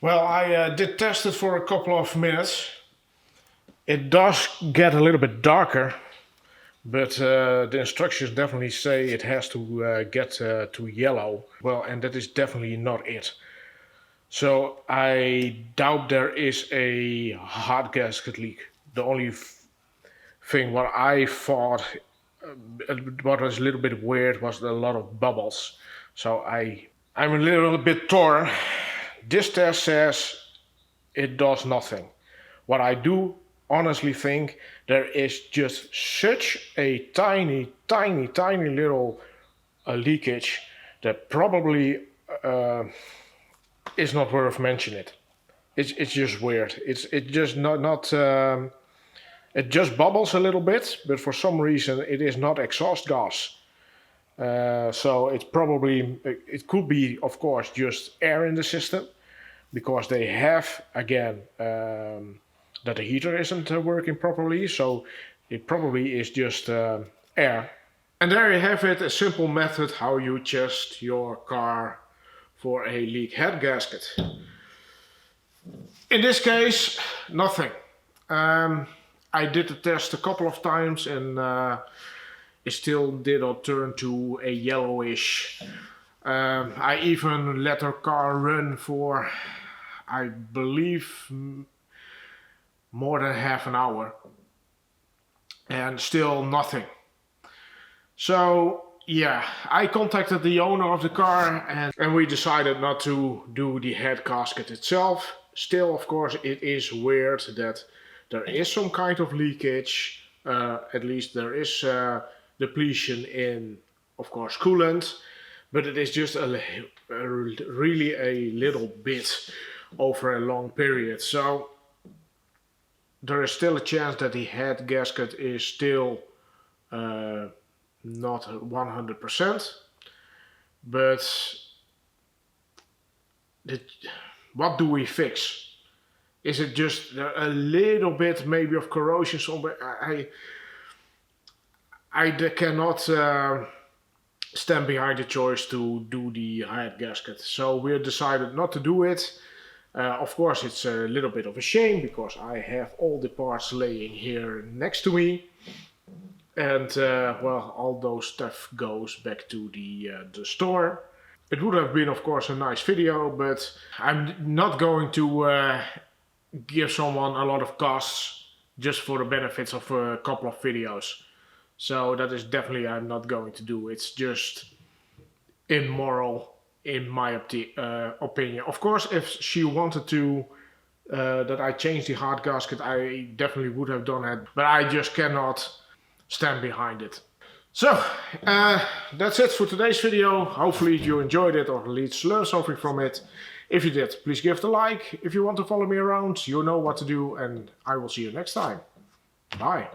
Well, I did test it for a couple of minutes. It does get a little bit darker, but the instructions definitely say it has to get to yellow. Well, and that is definitely not it. So I doubt there is a hard gasket leak. The only thing what I thought, what was a little bit weird, was a lot of bubbles. So I'm a little bit torn. This test says it does nothing. What I do honestly think, there is just such a tiny, tiny, tiny little leakage that probably is not worth mentioning it. It's just weird. It's just not. It just bubbles a little bit, but for some reason it is not exhaust gas. So it's probably, it could be, of course, just air in the system, because they have, again, that the heater isn't working properly. So it probably is just air. And there you have it, a simple method how you test your car for a leak head gasket. In this case, nothing. I did the test a couple of times, and it still did not turn to a yellowish. I even let our car run for, I believe, more than half an hour, and still nothing. So yeah, I contacted the owner of the car, and we decided not to do the head gasket itself. Still, of course, it is weird that there is some kind of leakage. At least there is depletion in, of course, coolant, but it is just really a little bit over a long period. So there is still a chance that the head gasket is still not 100%, but what do we fix? Is it just a little bit maybe of corrosion somewhere? I cannot stand behind the choice to do the head gasket, so we decided not to do it. Of course, it's a little bit of a shame, because I have all the parts laying here next to me. And well, all those stuff goes back to the store. It would have been, of course, a nice video, but I'm not going to give someone a lot of costs just for the benefits of a couple of videos. So that is definitely I'm not going to do. It's just immoral in my opinion. Of course, if she wanted to that I change the hard gasket, I definitely would have done it, but I just cannot stand behind it. So that's it for today's video. Hopefully you enjoyed it, or at least learned something from it. If you did, please give it a like. If you want to follow me around, you know what to do, and I will see you next time. Bye.